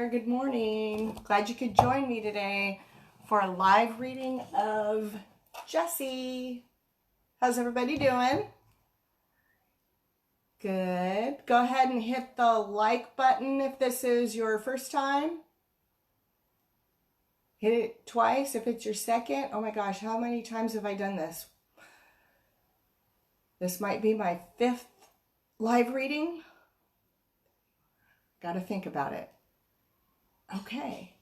there. Good morning. Glad you could join me today for a live reading of Jessie. How's everybody doing? Good. Go ahead and hit the like button if this is your first time. Hit it twice if it's your second. Oh my gosh, how many times have I done this? This might be my 5th live reading. Got to think about it. Okay.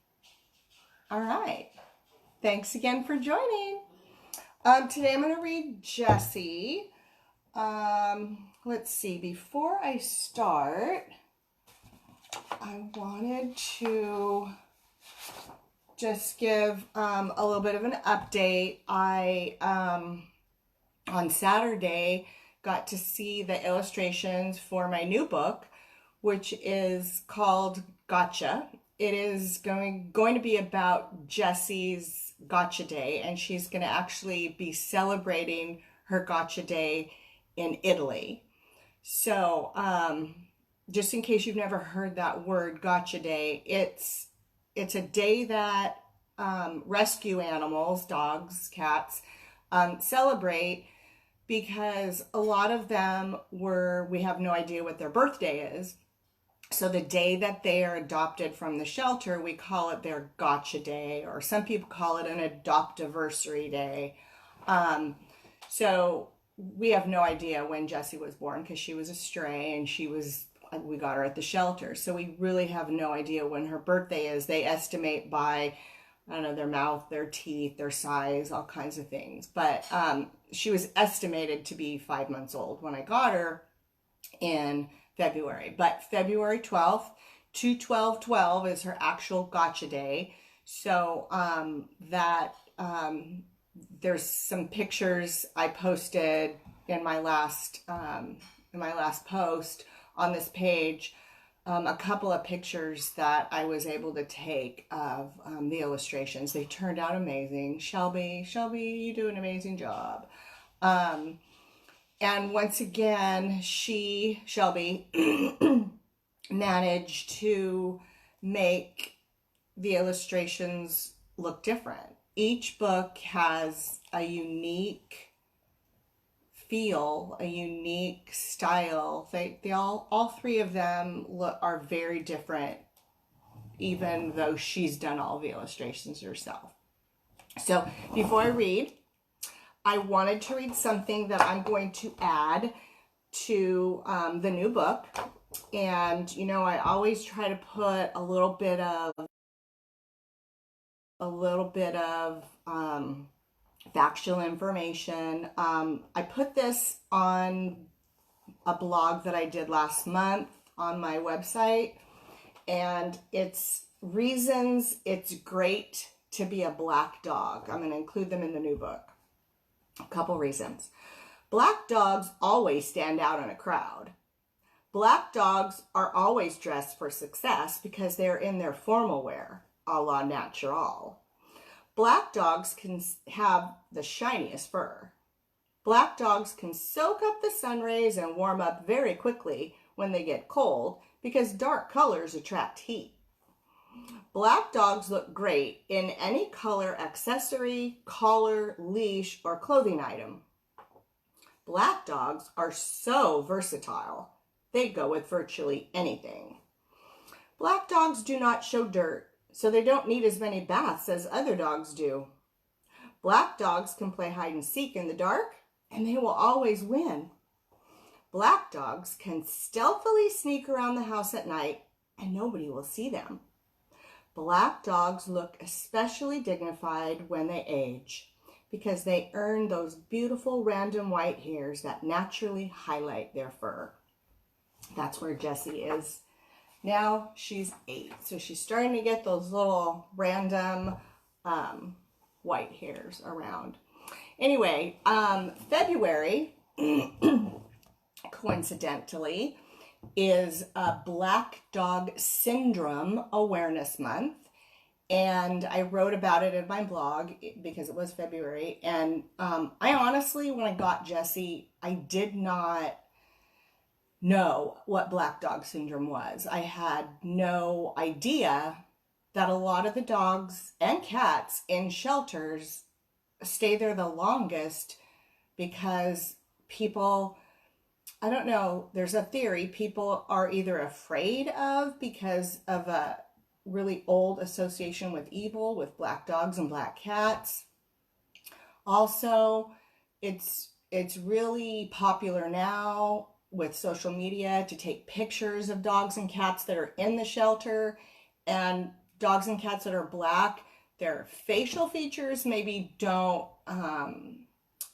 All right. Thanks again for joining. Today I'm going to read Jessie. Let's see. Before I start, I wanted to just give a little bit of an update. I on Saturday got to see the illustrations for my new book, which is called Gotcha. It is going to be about Jessie's Gotcha Day, and she's going to actually be celebrating her Gotcha Day in Italy. So, just in case you've never heard that word, Gotcha Day, it's a day that rescue animals, dogs, cats, celebrate, because a lot of them we have no idea what their birthday is. So the day that they are adopted from the shelter, we call it their Gotcha Day, or some people call it an Adoptiversary Day. So we have no idea when Jessie was born, because she was a stray and we got her at the shelter. So we really have no idea when her birthday is. They estimate by, I don't know, their mouth, their teeth, their size, all kinds of things. But she was estimated to be 5 months old when I got her in February. But February 12th, 2/12/12 is her actual Gotcha Day. So there's some pictures I posted in my last post on this page. A couple of pictures that I was able to take of the illustrations. They turned out amazing. Shelby, you do an amazing job. And once again, Shelby, managed to make the illustrations look different. Each book has a unique feel, a unique style. They all three of them are very different, even though she's done all the illustrations herself. So before I read, I wanted to read something that I'm going to add to the new book. And, you know, I always try to put a little bit of factual information. I put this on a blog that I did last month on my website, and it's reasons it's great to be a black dog. I'm going to include them in the new book. A couple reasons. Black dogs always stand out in a crowd. Black dogs are always dressed for success because they're in their formal wear, a la natural. Black dogs can have the shiniest fur. Black dogs can soak up the sun rays and warm up very quickly when they get cold, because dark colors attract heat. Black dogs look great in any color accessory, collar, leash, or clothing item. Black dogs are so versatile. They go with virtually anything. Black dogs do not show dirt, so they don't need as many baths as other dogs do. Black dogs can play hide and seek in the dark, and they will always win. Black dogs can stealthily sneak around the house at night, and nobody will see them. Black dogs look especially dignified when they age, because they earn those beautiful random white hairs that naturally highlight their fur. That's where Jessie is. Now she's 8, so she's starting to get those little random white hairs around. Anyway, February, coincidentally, is a Black Dog Syndrome Awareness Month. And I wrote about it in my blog because it was February. And I honestly, when I got Jessie, I did not know what black dog syndrome was. I had no idea that a lot of the dogs and cats in shelters stay there the longest because people, I don't know, there's a theory people are either afraid of because of a really old association with evil with black dogs and black cats. Also, it's really popular now with social media to take pictures of dogs and cats that are in the shelter, and dogs and cats that are black, their facial features maybe don't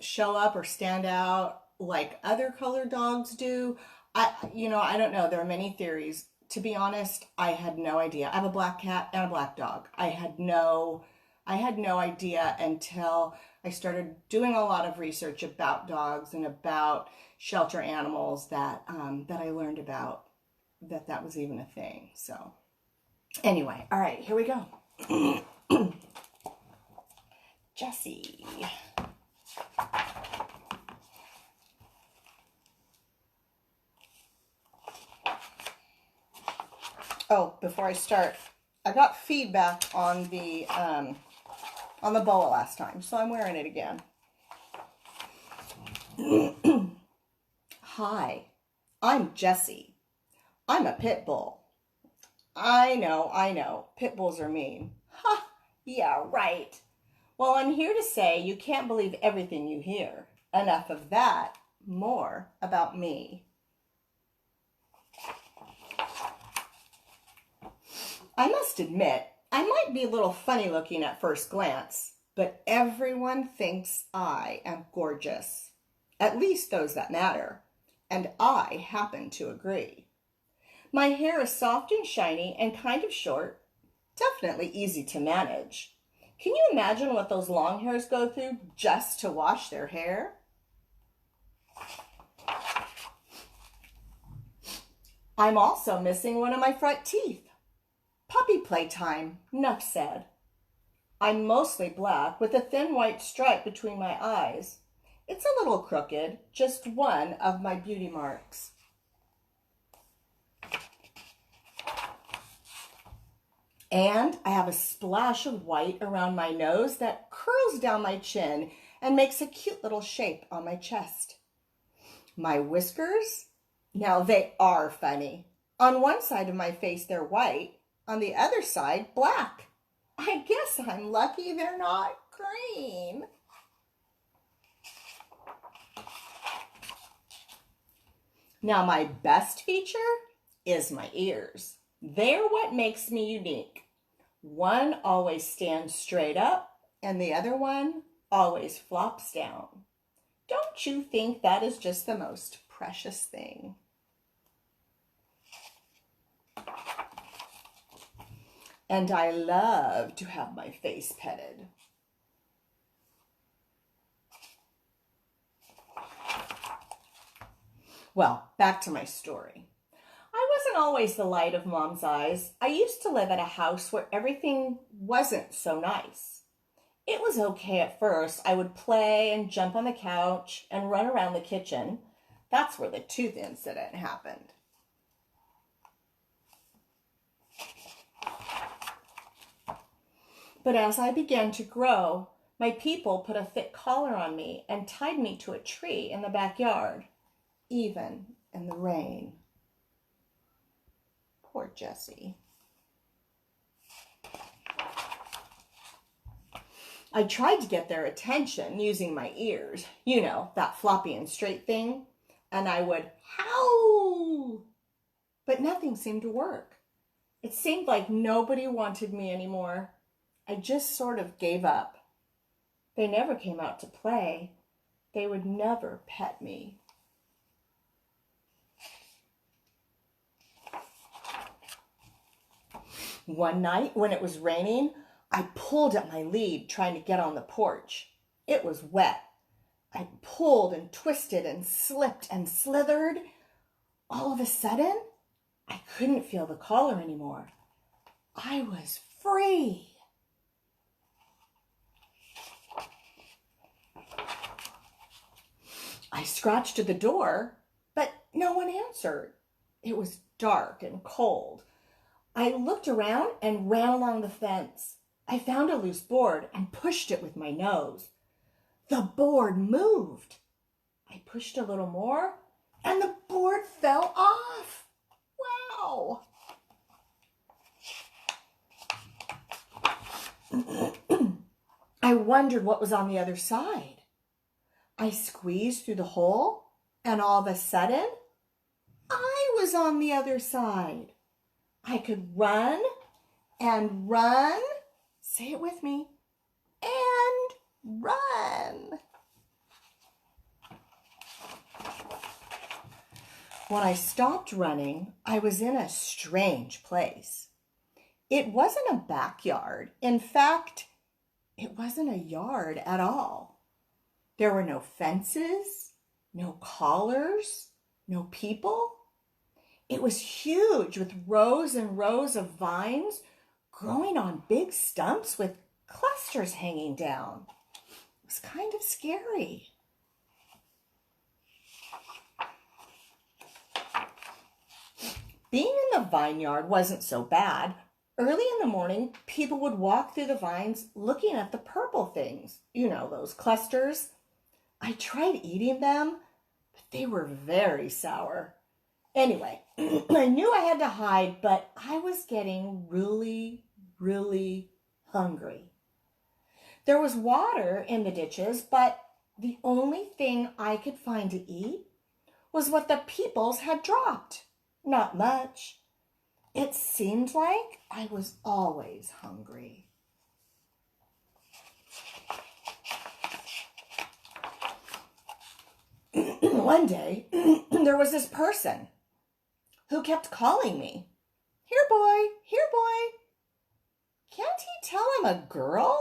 show up or stand out like other colored dogs do. I don't know. There are many theories. To be honest, I had no idea. I have a black cat and a black dog. I had no idea until I started doing a lot of research about dogs and about shelter animals that I learned about that was even a thing. So anyway, all right, here we go. Jessie. Oh, before I start, I got feedback on the boa last time, so I'm wearing it again. Hi, I'm Jessie. I'm a pit bull. I know, pit bulls are mean. Ha, yeah, right. Well, I'm here to say you can't believe everything you hear. Enough of that, more about me. I must admit, I might be a little funny looking at first glance, but everyone thinks I am gorgeous. At least those that matter. And I happen to agree. My hair is soft and shiny and kind of short, definitely easy to manage. Can you imagine what those long hairs go through just to wash their hair? I'm also missing one of my front teeth. Puppy playtime, nuff said. I'm mostly black with a thin white stripe between my eyes. It's a little crooked, just one of my beauty marks. And I have a splash of white around my nose that curls down my chin and makes a cute little shape on my chest. My whiskers? Now they are funny. On one side of my face they're white, on the other side black. I guess I'm lucky they're not green. Now my best feature is my ears. They're what makes me unique. One always stands straight up and the other one always flops down. Don't you think that is just the most precious thing? And I love to have my face petted. Well, back to my story. I wasn't always the light of Mom's eyes. I used to live at a house where everything wasn't so nice. It was okay at first. I would play and jump on the couch and run around the kitchen. That's where the tooth incident happened. But as I began to grow, my people put a thick collar on me and tied me to a tree in the backyard, even in the rain. Poor Jessie. I tried to get their attention using my ears, you know, that floppy and straight thing, and I would howl, but nothing seemed to work. It seemed like nobody wanted me anymore. I just sort of gave up. They never came out to play. They would never pet me. One night when it was raining, I pulled at my lead trying to get on the porch. It was wet. I pulled and twisted and slipped and slithered. All of a sudden, I couldn't feel the collar anymore. I was free. I scratched at the door, but no one answered. It was dark and cold. I looked around and ran along the fence. I found a loose board and pushed it with my nose. The board moved. I pushed a little more and the board fell off. Wow. I wondered what was on the other side. I squeezed through the hole and all of a sudden, I was on the other side. I could run and run, say it with me, and run. When I stopped running, I was in a strange place. It wasn't a backyard. In fact, it wasn't a yard at all. There were no fences, no collars, no people. It was huge with rows and rows of vines growing on big stumps with clusters hanging down. It was kind of scary. Being in the vineyard wasn't so bad. Early in the morning, people would walk through the vines looking at the purple things. You know, those clusters. I tried eating them, but they were very sour. Anyway, I knew I had to hide, but I was getting really, really hungry. There was water in the ditches, but the only thing I could find to eat was what the peoples had dropped. Not much. It seemed like I was always hungry. One day, there was this person who kept calling me. Here, boy, here, boy. Can't he tell I'm a girl?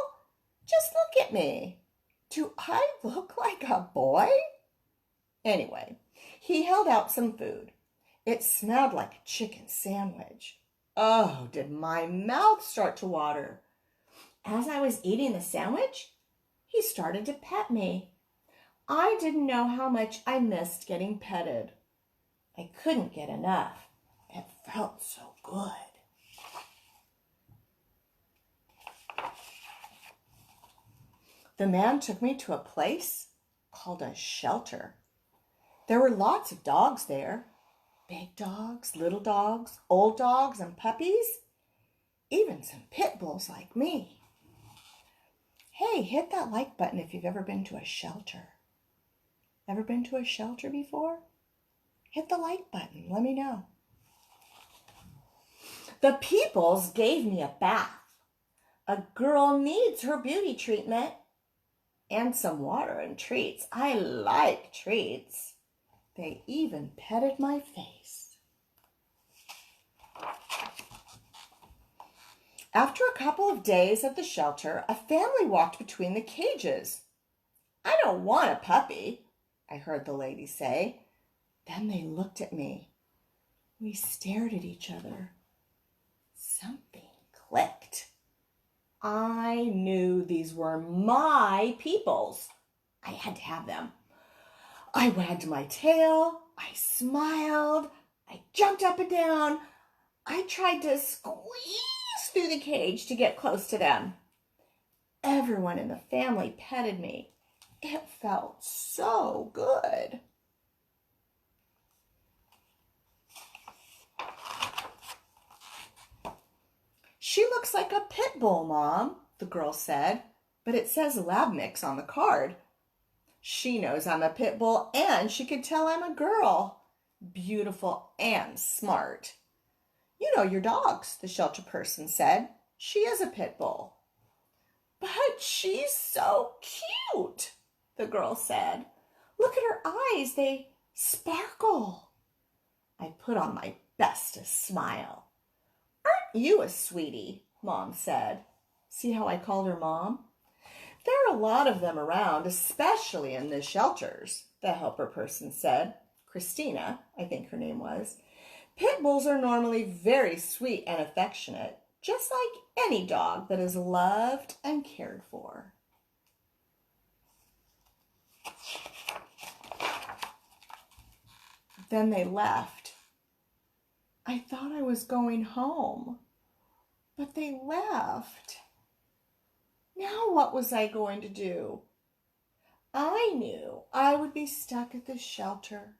Just look at me. Do I look like a boy? Anyway, he held out some food. It smelled like a chicken sandwich. Oh, did my mouth start to water. As I was eating the sandwich, he started to pet me. I didn't know how much I missed getting petted. I couldn't get enough. It felt so good. The man took me to a place called a shelter. There were lots of dogs there. Big dogs, little dogs, old dogs, and puppies. Even some pit bulls like me. Hey, hit that like button if you've ever been to a shelter. Ever been to a shelter before? Hit the like button. Let me know. The peoples gave me a bath. A girl needs her beauty treatment and some water and treats. I like treats. They even petted my face. After a couple of days at the shelter, a family walked between the cages. I don't want a puppy, I heard the lady say. Then they looked at me. We stared at each other. Something clicked. I knew these were my peoples. I had to have them. I wagged my tail, I smiled, I jumped up and down. I tried to squeeze through the cage to get close to them. Everyone in the family petted me. It felt so good. She looks like a pit bull, Mom, the girl said, but it says lab mix on the card. She knows I'm a pit bull and she could tell I'm a girl. Beautiful and smart. You know your dogs, the shelter person said. She is a pit bull. But she's so cute, the girl said. Look at her eyes, they sparkle. I put on my bestest smile. Aren't you a sweetie? Mom said. See how I called her Mom? There are a lot of them around, especially in the shelters, the helper person said. Christina, I think her name was. Pit bulls are normally very sweet and affectionate, just like any dog that is loved and cared for. Then they left. I thought I was going home, but they left. Now what was I going to do? I knew I would be stuck at this shelter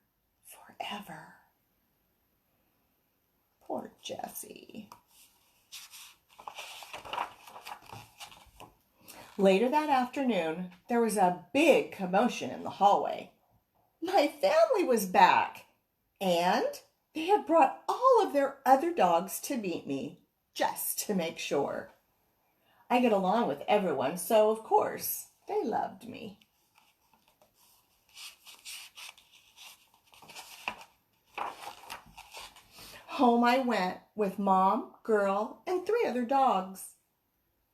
forever. Poor Jessie. Later that afternoon, there was a big commotion in the hallway. My family was back, and they had brought all of their other dogs to meet me, just to make sure. I get along with everyone, so of course, they loved me. Home I went with Mom, Girl, and 3 other dogs.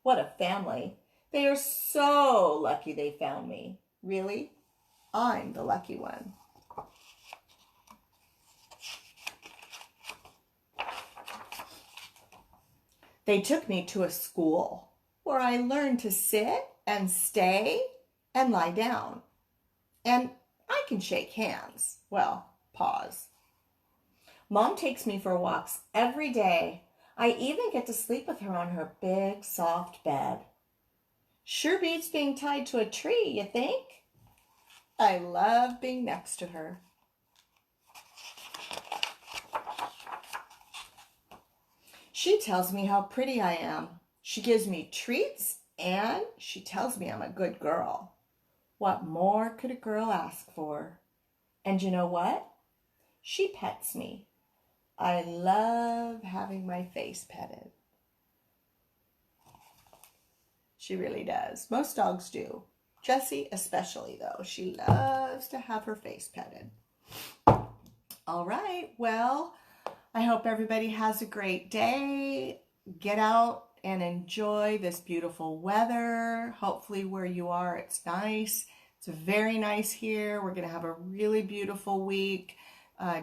What a family. They are so lucky they found me. Really, I'm the lucky one. They took me to a school where I learned to sit and stay and lie down. And I can shake hands. Well, pause. Mom takes me for walks every day. I even get to sleep with her on her big, soft bed. Sure beats being tied to a tree, you think? I love being next to her. She tells me how pretty I am. She gives me treats and she tells me I'm a good girl. What more could a girl ask for? And you know what? She pets me. I love having my face petted. She really does. Most dogs do. Jessie especially, though. She loves to have her face petted. All right. Well, I hope everybody has a great day. Get out and enjoy this beautiful weather. Hopefully where you are, it's nice. It's very nice here. We're going to have a really beautiful week.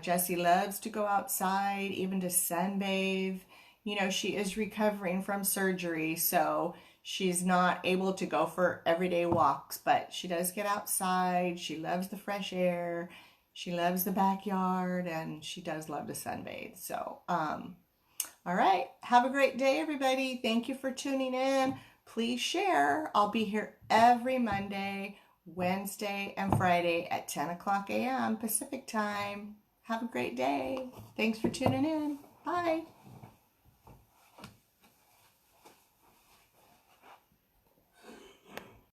Jessie loves to go outside, even to sunbathe. You know, she is recovering from surgery, so she's not able to go for everyday walks, but she does get outside. She loves the fresh air. She loves the backyard, and she does love to sunbathe. So, all right. Have a great day, everybody. Thank you for tuning in. Please share. I'll be here every Monday, Wednesday, and Friday at 10 o'clock a.m. Pacific time. Have a great day. Thanks for tuning in. Bye.